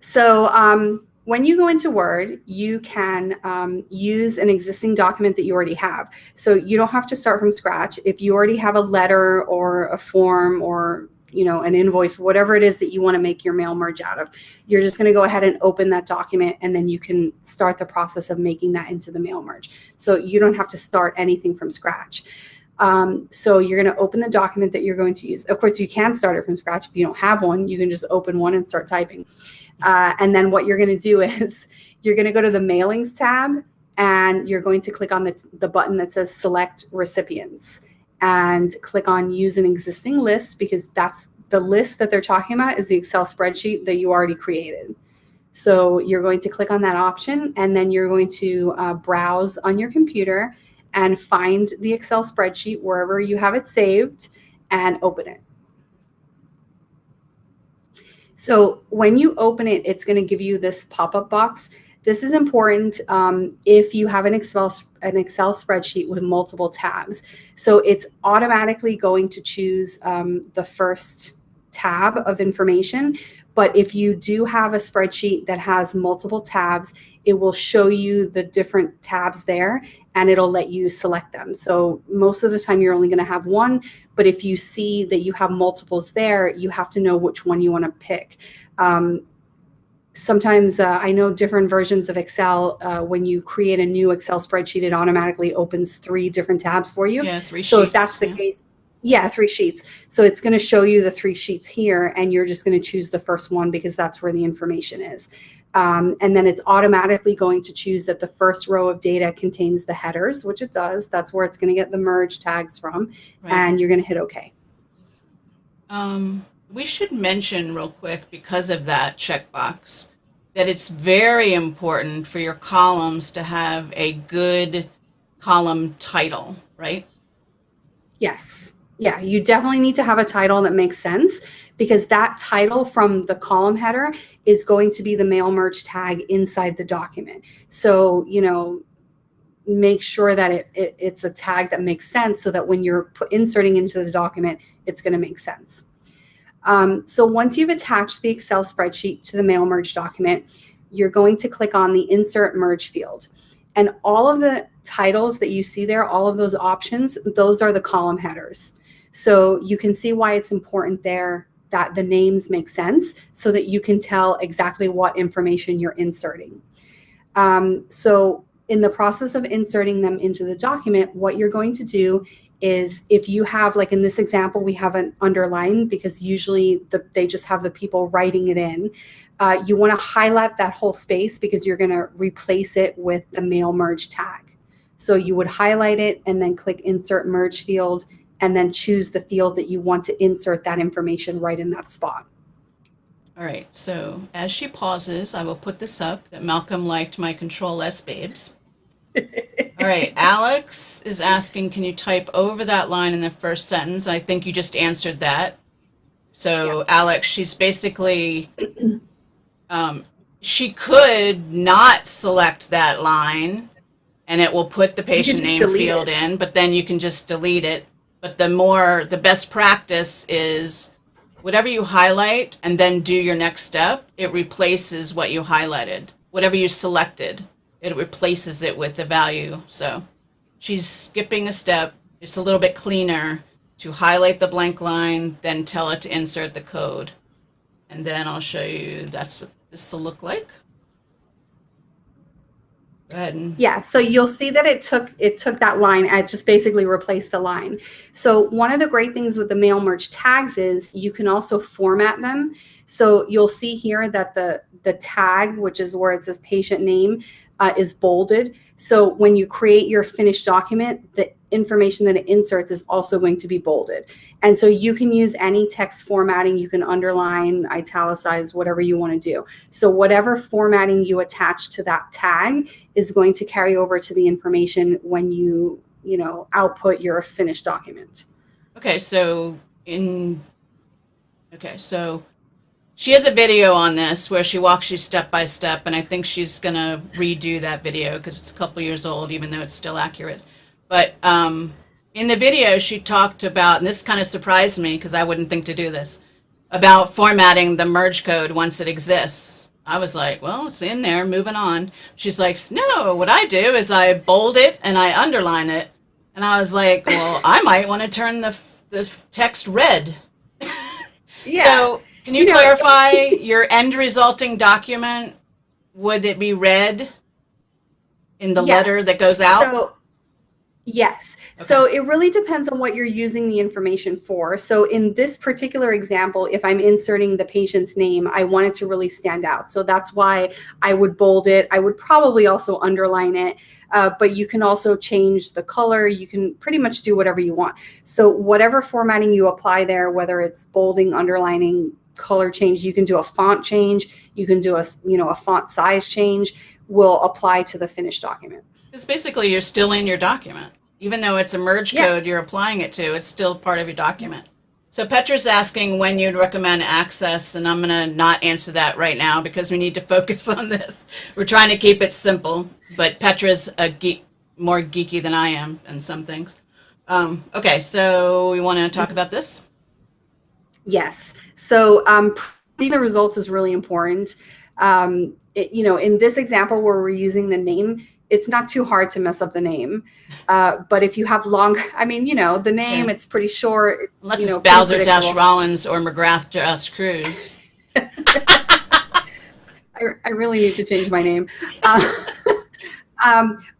So when you go into Word, you can use an existing document that you already have. So you don't have to start from scratch. If you already have a letter or a form or an invoice, whatever it is that you want to make your mail merge out of, you're just going to go ahead and open that document, and then you can start the process of making that into the mail merge. So you don't have to start anything from scratch. So you're going to open the document that you're going to use. Of course, you can start it from scratch. If you don't have one, you can just open one and start typing. And then what you're going to do is you're going to go to the Mailings tab, and you're going to click on the button that says Select Recipients, and click on Use an Existing List, because that's the list that they're talking about is the Excel spreadsheet that you already created. So you're going to click on that option, and then you're going to browse on your computer and find the Excel spreadsheet wherever you have it saved and open it. So when you open it, it's going to give you this pop-up box. This is important if you have an Excel spreadsheet with multiple tabs. So it's automatically going to choose the first tab of information. But if you do have a spreadsheet that has multiple tabs, it will show you the different tabs there, and it'll let you select them. So most of the time you're only going to have one, but if you see that you have multiples there, you have to know which one you want to pick. Sometimes I know different versions of Excel, when you create a new Excel spreadsheet, it automatically opens 3 different tabs for you. Yeah, 3 sheets. So if that's the case, 3 sheets. So it's going to show you the 3 sheets here, and you're just going to choose the first one because that's where the information is. And then it's automatically going to choose that the first row of data contains the headers, which it does. That's where it's going to get the merge tags from, right. And you're going to hit OK. We should mention real quick, because of that checkbox, that it's very important for your columns to have a good column title, right? Yes. Yeah, you definitely need to have a title that makes sense, because that title from the column header is going to be the mail merge tag inside the document. So, make sure that it's a tag that makes sense, so that when you're inserting into the document, it's going to make sense. So once you've attached the Excel spreadsheet to the mail merge document, you're going to click on the Insert Merge field. And all of the titles that you see there, all of those options, those are the column headers. So you can see why it's important there that the names make sense, so that you can tell exactly what information you're inserting. So in the process of inserting them into the document, what you're going to do is, if you have, like in this example, we have an underline because usually they just have the people writing it in. You want to highlight that whole space because you're going to replace it with the mail merge tag. So you would highlight it and then click Insert Merge field, and then choose the field that you want to insert that information right in that spot. All right, so as she pauses, I will put this up that Malcolm liked my Control-S babes. All right, Alex is asking, can you type over that line in the first sentence? I think you just answered that. So yeah. Alex, she's basically, she could not select that line and it will put the patient name field in, but then you can just delete it. But the best practice is whatever you highlight and then do your next step, it replaces what you highlighted. Whatever you selected, it replaces it with the value. So she's skipping a step. It's a little bit cleaner to highlight the blank line, then tell it to insert the code. And then I'll show you that's what this will look like. Go ahead and yeah, so you'll see that it took that line. I just basically replaced the line. So one of the great things with the mail merge tags is you can also format them. So you'll see here that the tag, which is where it says patient name, is bolded. So when you create your finished document, the information that it inserts is also going to be bolded. And so you can use any text formatting. You can underline, italicize, whatever you want to do. So whatever formatting you attach to that tag is going to carry over to the information when you output your finished document. Okay, so she has a video on this where she walks you step by step, and I think she's going to redo that video because it's a couple years old, even though it's still accurate. But in the video, she talked about, and this kind of surprised me because I wouldn't think to do this, about formatting the merge code once it exists. I was like, well, it's in there, moving on. She's like, no, what I do is I bold it and I underline it. And I was like, well, I might want to turn the text red. Yeah. So can you clarify your end resulting document? Would it be red in the letter that goes out? Yes. Okay. So it really depends on what you're using the information for. So in this particular example, if I'm inserting the patient's name, I want it to really stand out. So that's why I would bold it. I would probably also underline it, but you can also change the color. You can pretty much do whatever you want. So whatever formatting you apply there, whether it's bolding, underlining, color change, you can do a font change. You can do a font size change, will apply to the finished document. Because basically you're still in your document. Even though it's a merge code you're applying it to, it's still part of your document. So Petra's asking when you'd recommend access, and I'm going to not answer that right now because we need to focus on this. We're trying to keep it simple, but Petra's more geeky than I am in some things. Okay, so we want to talk about this? Yes. So the results is really important. In this example where we're using the name, it's not too hard to mess up the name. But if you have the name, it's pretty short. It's, unless it's Bowser-Rollins or McGrath-Cruz. I really need to change my name.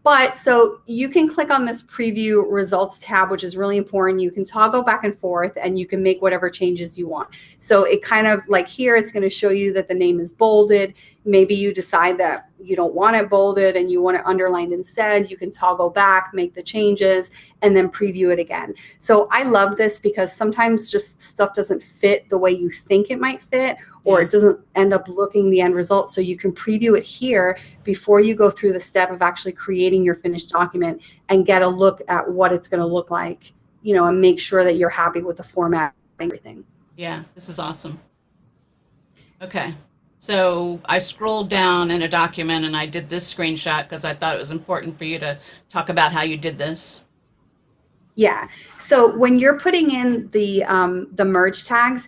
But so you can click on this preview results tab, which is really important. You can toggle back and forth and you can make whatever changes you want. So it kind of like here, it's going to show you that the name is bolded. Maybe you decide that you don't want it bolded and you want it underlined instead. You can toggle back, make the changes, and then preview it again. So I love this because sometimes just stuff doesn't fit the way you think it might fit, or it doesn't end up looking the end result. So you can preview it here before you go through the step of actually creating your finished document and get a look at what it's going to look like, and make sure that you're happy with the format and everything. Yeah, this is awesome. Okay. So I scrolled down in a document and I did this screenshot because I thought it was important for you to talk about how you did this. Yeah. So when you're putting in the merge tags,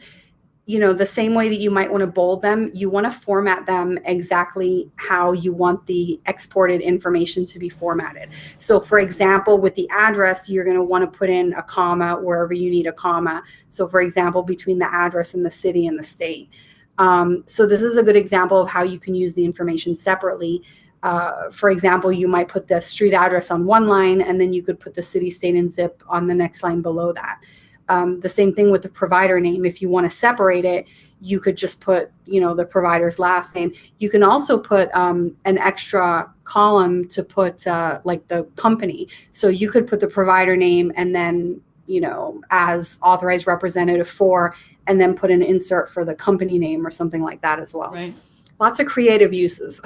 the same way that you might want to bold them, you want to format them exactly how you want the exported information to be formatted. So for example, with the address, you're going to want to put in a comma wherever you need a comma. So for example, between the address and the city and the state. So this is a good example of how you can use the information separately. For example, you might put the street address on one line, and then you could put the city, state, and zip on the next line below that. The same thing with the provider name. If you want to separate it, you could just put, the provider's last name. You can also put an extra column to put like the company. So you could put the provider name and then, as authorized representative for, and then put an insert for the company name or something like that as well. Right. Lots of creative uses.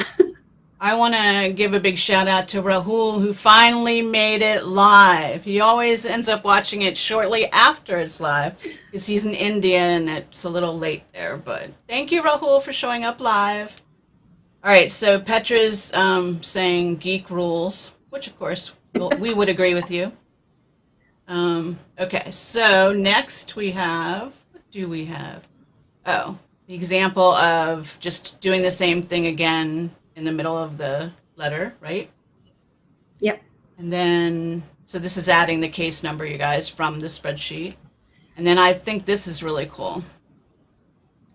I want to give a big shout out to Rahul, who finally made it live. He always ends up watching it shortly after it's live because he's in India and it's a little late there. But thank you, Rahul, for showing up live. All right, so Petra's saying geek rules, which of course we would agree with you. Okay, so next what do we have? Oh, the example of just doing the same thing again in the middle of the letter, right? Yep. And then, so this is adding the case number, you guys, from the spreadsheet. And then I think this is really cool.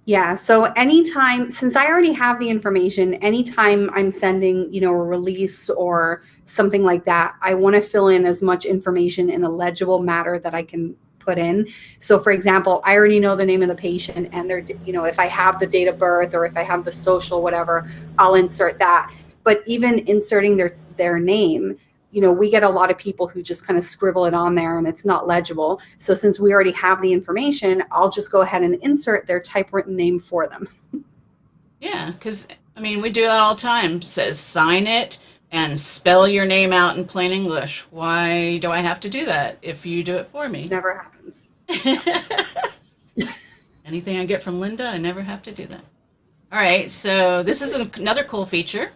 Yeah. So anytime, since I already have the information, anytime I'm sending, a release or something like that, I want to fill in as much information in a legible matter that I can put in. So for example, I already know the name of the patient and their, if I have the date of birth or if I have the social, whatever, I'll insert that. But even inserting their name, we get a lot of people who just kind of scribble it on there and it's not legible. So since we already have the information, I'll just go ahead and insert their typewritten name for them. Yeah, because, I mean, we do that all the time. It says sign it and spell your name out in plain English. Why do I have to do that if you do it for me? Never happens. Anything I get from Linda, I never have to do that. All right, so this is another cool feature.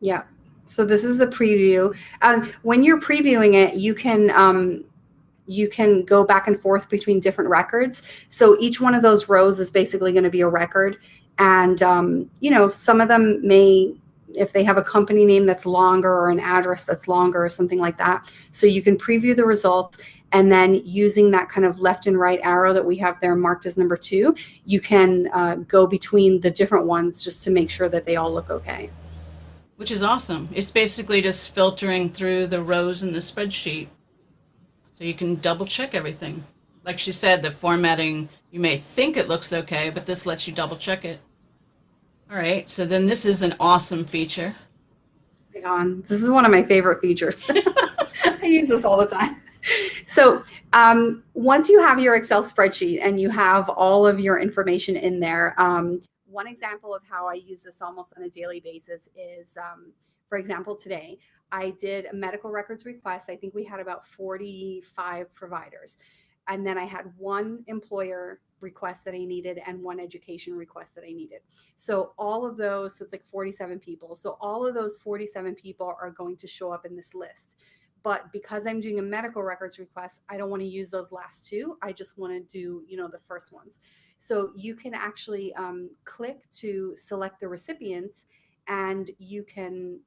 Yeah. So this is the preview. When you're previewing it, you can go back and forth between different records. So each one of those rows is basically going to be a record. And, some of them may, if they have a company name that's longer or an address that's longer or something like that. So you can preview the results. And then using that kind of left and right arrow that we have there marked as number 2, you can go between the different ones just to make sure that they all look okay. Which is awesome. It's basically just filtering through the rows in the spreadsheet. So you can double check everything. Like she said, the formatting, you may think it looks okay, but this lets you double check it. All right, so then this is an awesome feature. This is one of my favorite features. I use this all the time. So once you have your Excel spreadsheet and you have all of your information in there, one example of how I use this almost on a daily basis is, for example, today I did a medical records request. I think we had about 45 providers. And then I had one employer request that I needed and one education request that I needed. So all of those, so it's like 47 people. So all of those 47 people are going to show up in this list. But because I'm doing a medical records request, I don't want to use those last 2. I just want to do, the first ones. So you can actually click to select the recipients, and you can,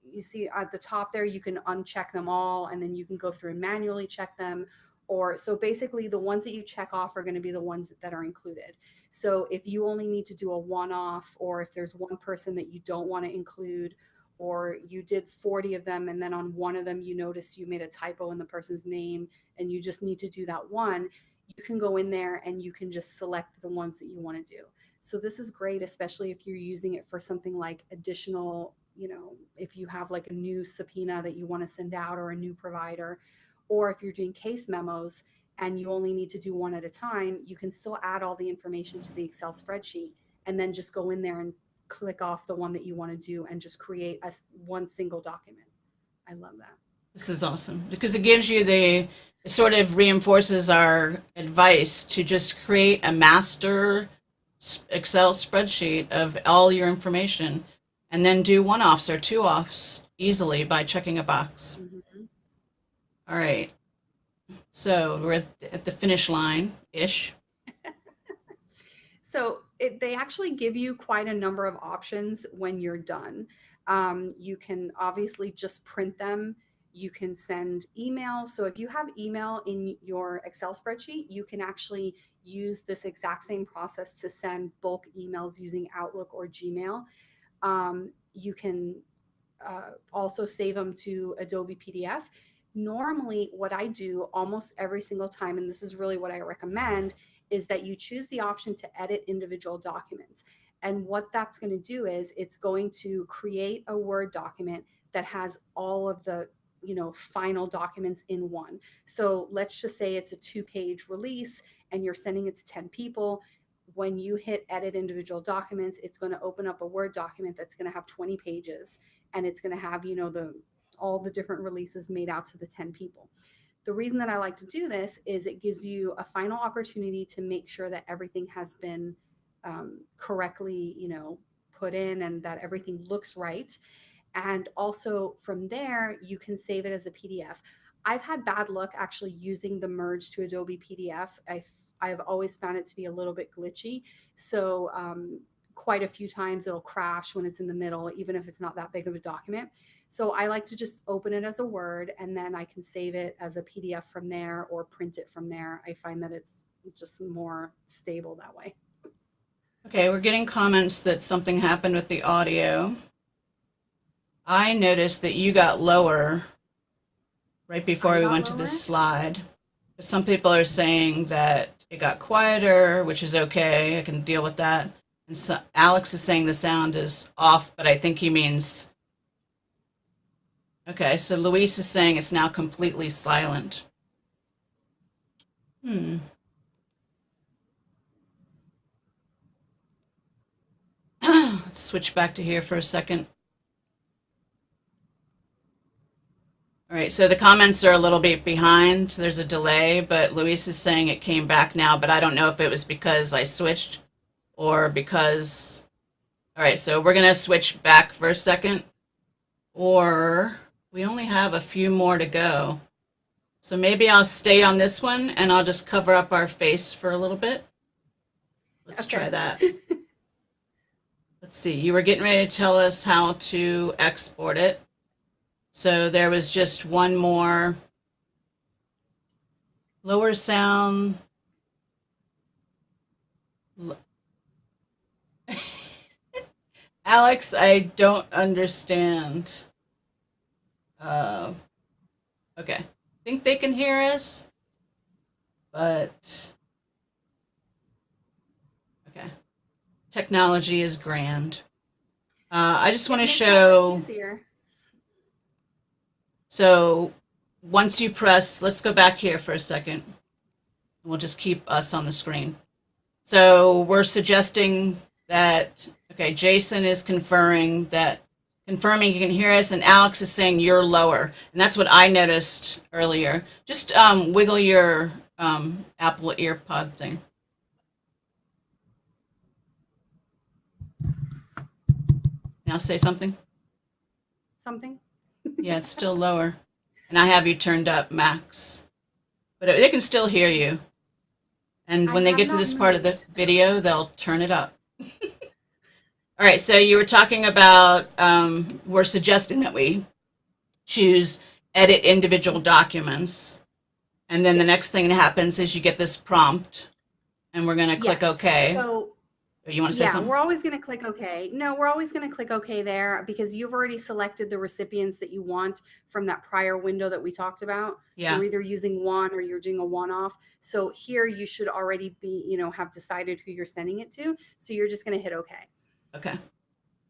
you see at the top there, you can uncheck them all, and then you can go through and manually check them. Or so basically the ones that you check off are going to be the ones that are included. So if you only need to do a one-off, or if there's one person that you don't want to include, or you did 40 of them and then on one of them you notice you made a typo in the person's name and you just need to do that one, you can go in there and you can just select the ones that you want to do. So this is great, especially if you're using it for something like additional, if you have like a new subpoena that you want to send out or a new provider, or if you're doing case memos and you only need to do one at a time, you can still add all the information to the Excel spreadsheet and then just go in there and click off the one that you want to do and just create one single document. I love that. This is awesome because it gives you it sort of reinforces our advice to just create a master Excel spreadsheet of all your information and then do one-offs or two-offs easily by checking a box. Mm-hmm. All right. So we're at the finish line-ish. So they actually give you quite a number of options when you're done. You can obviously just print them. You can send email. So if you have email in your Excel spreadsheet, you can actually use this exact same process to send bulk emails using Outlook or Gmail. You can also save them to Adobe PDF. Normally, what I do almost every single time, and this is really what I recommend, is that you choose the option to edit individual documents. And what that's going to do is it's going to create a Word document that has all of the final documents in one. So let's just say it's a 2-page release and you're sending it to 10 people. When you hit edit individual documents, it's going to open up a Word document that's going to have 20 pages and it's going to have all the different releases made out to the 10 people. The reason that I like to do this is it gives you a final opportunity to make sure that everything has been correctly, put in and that everything looks right. And also from there, you can save it as a PDF. I've had bad luck actually using the merge to Adobe PDF. I've always found it to be a little bit glitchy. So quite a few times it'll crash when it's in the middle, even if it's not that big of a document. So I like to just open it as a Word, and then I can save it as a PDF from there or print it from there. I find that it's just more stable that way. Okay, we're getting comments that something happened with the audio. I noticed that you got lower right before we went to this slide. But some people are saying that it got quieter, which is okay. I can deal with that. And so Alex is saying the sound is off, but I think he means... Okay, so Luis is saying it's now completely silent. Let's switch back to here for a second. All right, so the comments are a little bit behind. There's a delay, but Luis is saying it came back now, but I don't know if it was because I switched or because... All right, so we're going to switch back for a second, or we only have a few more to go. So maybe I'll stay on this one and I'll just cover up our face for a little bit. Let's try that. Let's see, you were getting ready to tell us how to export it. So there was just one more lower sound. Alex, I don't understand. Okay, I think they can hear us, but okay. Technology is grand. I just want to show. So once you press, let's go back here for a second. We'll just keep us on the screen. So we're suggesting that, okay, Jason is confirming you can hear us, and Alex is saying you're lower. And that's what I noticed earlier. Just wiggle your Apple EarPod thing. Now say something. Something? Yeah, it's still lower. And I have you turned up max. But they can still hear you. And when they get to this part of the video, they'll turn it up. All right, so you were talking about, we're suggesting that we choose edit individual documents. And then the next thing that happens is you get this prompt, and we're going to click OK. So, you want to say something? We're always going to click OK. No, we're always going to click OK there because you've already selected the recipients that you want from that prior window that we talked about. Yeah. You're either using one or you're doing a one-off. So here you should already be, have decided who you're sending it to. So you're just going to hit OK. Okay.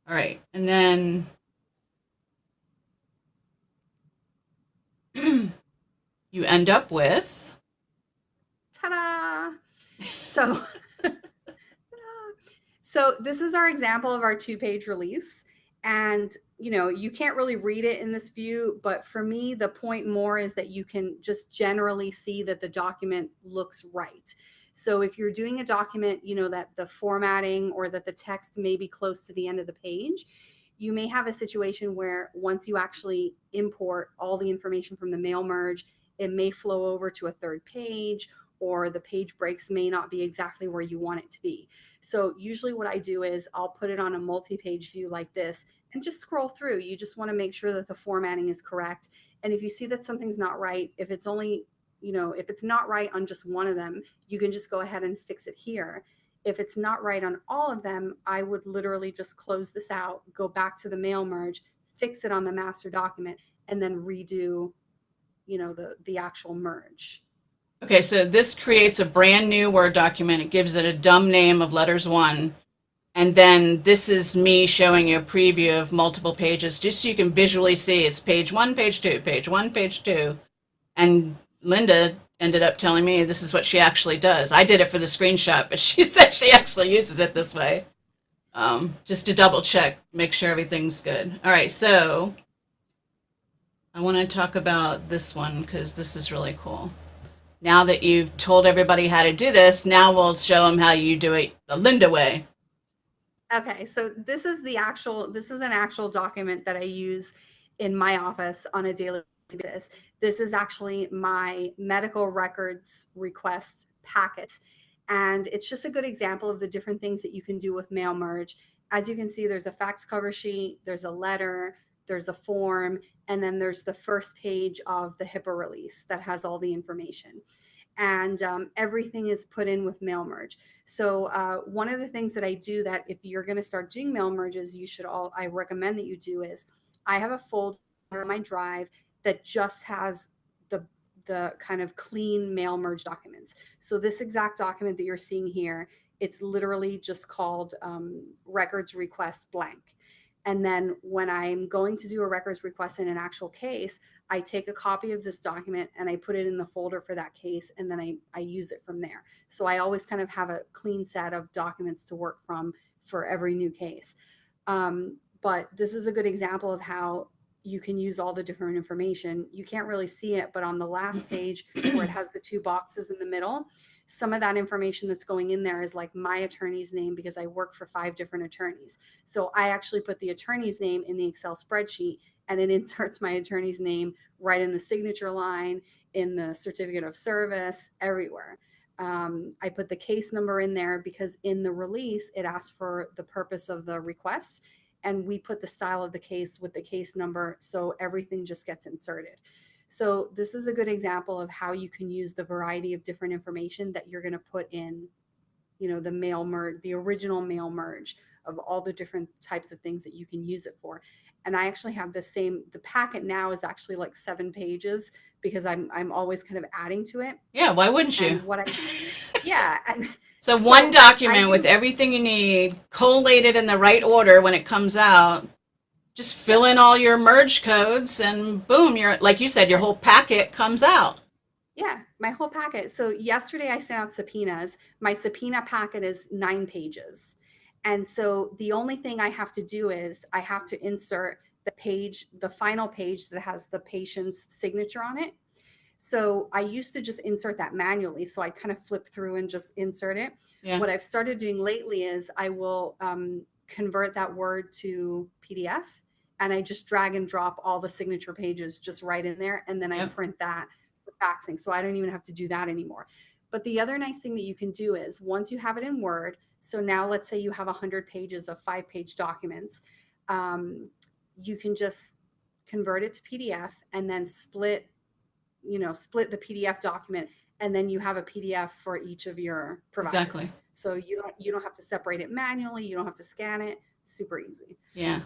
All right. And then you end up with... Ta-da! So... So this is our example of our 2-page release. And, you can't really read it in this view, but for me, the point more is that you can just generally see that the document looks right. So if you're doing a document, that the formatting or that the text may be close to the end of the page, you may have a situation where once you actually import all the information from the mail merge, it may flow over to a third page, or the page breaks may not be exactly where you want it to be. So usually what I do is I'll put it on a multi-page view like this and just scroll through. You just want to make sure that the formatting is correct. And if you see that something's not right, if it's only, if it's not right on just one of them, you can just go ahead and fix it here. If it's not right on all of them, I would literally just close this out, go back to the mail merge, fix it on the master document, and then redo, the actual merge. Okay, so this creates a brand new Word document. It gives it a dumb name of letters 1. And then this is me showing you a preview of multiple pages, just so you can visually see it's page 1, page 2, page 1, page 2. And Linda ended up telling me this is what she actually does. I did it for the screenshot, but she said she actually uses it this way. Just to double check, make sure everything's good. All right, so I want to talk about this one because this is really cool. Now that you've told everybody how to do this, now we'll show them how you do it the Linda way. Okay, so this is an actual document that I use in my office on a daily basis. This is actually my medical records request packet. And it's just a good example of the different things that you can do with mail merge. As you can see, there's a fax cover sheet, there's a letter, there's a form, and then there's the first page of the HIPAA release that has all the information. And everything is put in with mail merge. So one of the things that I do, that if you're going to start doing mail merges, I recommend that you do, is I have a folder on my drive that just has the kind of clean mail merge documents. So this exact document that you're seeing here, it's literally just called records request blank. And then when I'm going to do a records request in an actual case, I take a copy of this document and I put it in the folder for that case, and then I use it from there. So I always kind of have a clean set of documents to work from for every new case. But this is a good example of how you can use all the different information. You can't really see it, but on the last page where it has the two boxes in the middle, some of that information that's going in there is like my attorney's name, because I work for 5 different attorneys. So I actually put the attorney's name in the Excel spreadsheet, and it inserts my attorney's name right in the signature line, in the certificate of service, everywhere. I put the case number in there because in the release, it asks for the purpose of the request, and we put the style of the case with the case number, so everything just gets inserted. So this is a good example of how you can use the variety of different information that you're going to put in, the mail merge, the original mail merge, of all the different types of things that you can use it for. And I actually have the packet now is actually like 7 pages, because I'm always kind of adding to it. Yeah, why wouldn't you? And so one document with everything you need, collated in the right order when it comes out. Just fill in all your merge codes, and boom, like you said, your whole packet comes out. Yeah, my whole packet. So yesterday I sent out subpoenas. My subpoena packet is 9 pages. And so the only thing I have to do is I have to insert the final page that has the patient's signature on it. So I used to just insert that manually. So I kind of flip through and just insert it. Yeah. What I've started doing lately is I will convert that Word to PDF, and I just drag and drop all the signature pages just right in there. And then I print that for faxing. So I don't even have to do that anymore. But the other nice thing that you can do is, once you have it in Word, so now let's say you have 100 pages of 5-page documents, you can just convert it to PDF and then split the PDF document, and then you have a PDF for each of your providers. Exactly. So you don't have to separate it manually. You don't have to scan it. Super easy. Yeah,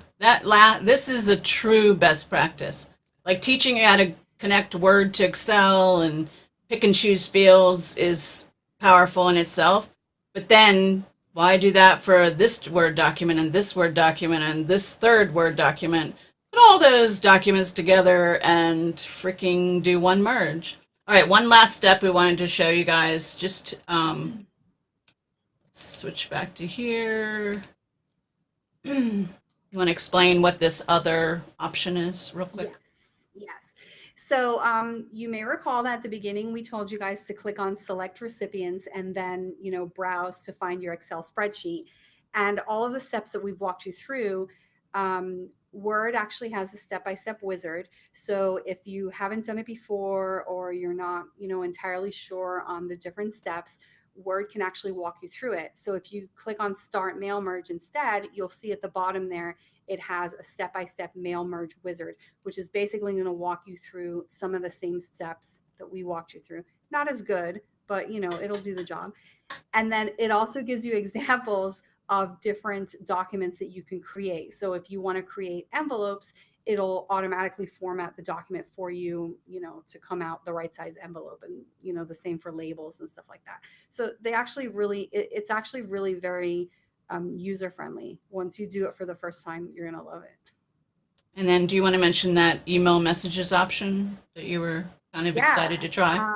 this is a true best practice. Like teaching you how to connect Word to Excel and pick and choose fields is powerful in itself. But then why do that for this Word document and this Word document and this third Word document? Put all those documents together and freaking do one merge. All right, one last step we wanted to show you guys. Just switch back to here. You want to explain what this other option is real quick? Yes. So you may recall that at the beginning, we told you guys to click on select recipients and then, browse to find your Excel spreadsheet. And all of the steps that we've walked you through, Word actually has a step-by-step wizard. So if you haven't done it before, or you're not, entirely sure on the different steps, Word can actually walk you through it. So if you click on Start Mail Merge instead, you'll see at the bottom there, it has a step-by-step mail merge wizard, which is basically going to walk you through some of the same steps that we walked you through. Not as good, but it'll do the job. And then it also gives you examples of different documents that you can create. So if you want to create envelopes, it'll automatically format the document for you, to come out the right size envelope, and the same for labels and stuff like that. So it's actually really very user friendly. Once you do it for the first time, you're gonna love it. And then, do you want to mention that email messages option that you were kind of excited to try?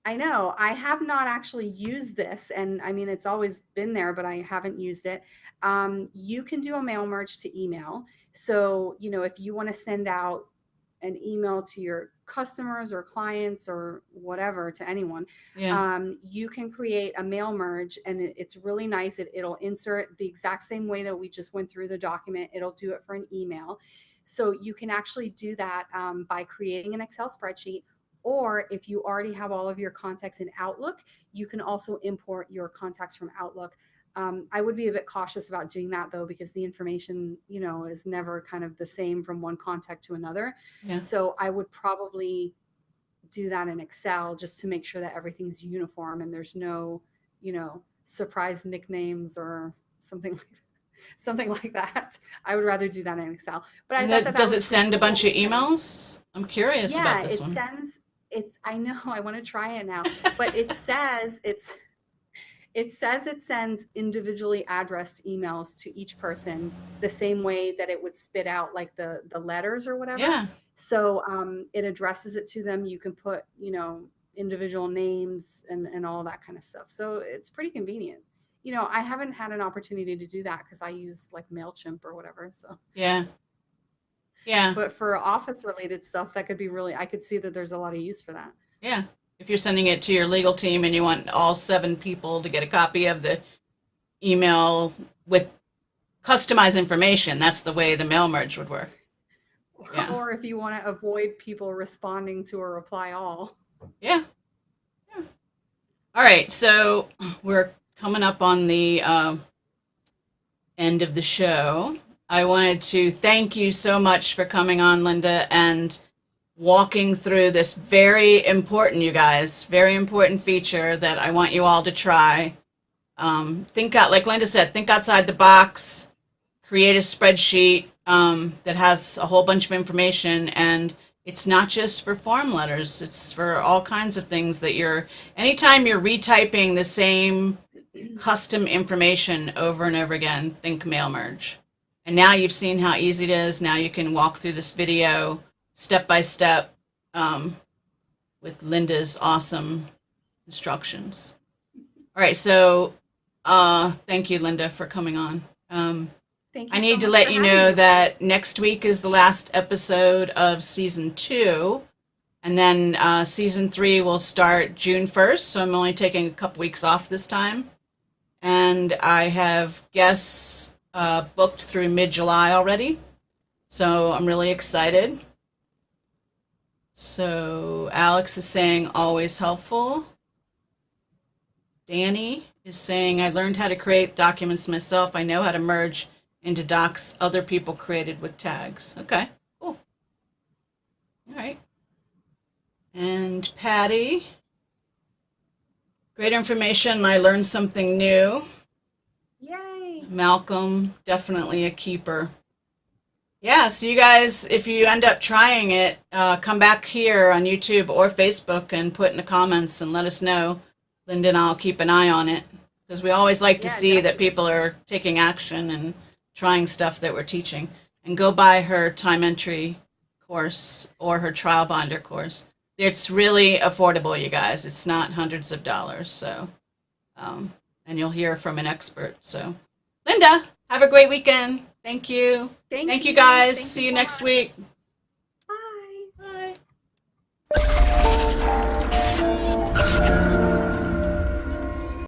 I know I have not actually used this, and I mean, it's always been there, but I haven't used it. You can do a mail merge to email. So, if you want to send out an email to your customers or clients or whatever, to anyone, you can create a mail merge, and it's really nice. It'll insert the exact same way that we just went through the document. It'll do it for an email. So you can actually do that by creating an Excel spreadsheet, Or if you already have all of your contacts in Outlook, you can also import your contacts from Outlook. I would be a bit cautious about doing that though, because the information, is never kind of the same from one contact to another. Yeah. So I would probably do that in Excel just to make sure that everything's uniform and there's no, surprise nicknames or something like that. I would rather do that in Excel. But I And thought that does it was pretty send a bunch cool of because emails? I'm curious about yeah, this one. I know, I want to try it now, but it says it sends individually addressed emails to each person the same way that it would spit out like the letters or whatever. Yeah. So it addresses it to them. You can put, individual names and all that kind of stuff. So it's pretty convenient. I haven't had an opportunity to do that because I use like MailChimp or whatever. So Yeah. Yeah. but for office related stuff, that could be I could see that there's a lot of use for that. Yeah. If you're sending it to your legal team and you want all 7 people to get a copy of the email with customized information, that's the way the mail merge would work. Yeah. Or if you want to avoid people responding to a reply all. Yeah. Yeah. All right. So we're coming up on the end of the show. I wanted to thank you so much for coming on, Linda, and walking through this very important, you guys, very important feature that I want you all to try. Like Linda said, think outside the box, create a spreadsheet that has a whole bunch of information, and it's not just for form letters, it's for all kinds of things that anytime you're retyping the same custom information over and over again, think mail merge. And now you've seen how easy it is. Now you can walk through this video step by step with Linda's awesome instructions. All right, so thank you, Linda, for coming on. Thank you I need so to much let for you having know me. that next week is the last episode of season 2, and then season 3 will start June 1st, so I'm only taking a couple weeks off this time. And I have guests booked through mid-July already, so I'm really excited. So Alex is saying always helpful. Danny is saying I learned how to create documents myself. I know how to merge into docs other people created with tags. Okay, cool. All right. And Patty, great information. I learned something new. Yay! Malcolm, definitely a keeper. Yeah, so you guys, if you end up trying it, come back here on YouTube or Facebook and put in the comments and let us know. Linda and I'll keep an eye on it because we always like to Yeah, see that definitely. people are taking action and trying stuff that we're teaching. And go buy her time entry course or her trial binder course. It's really affordable, you guys. It's not hundreds of dollars. So, and you'll hear from an expert. So, Linda, have a great weekend. Thank you. Thank You you. guys. Thank See you you so next much. week.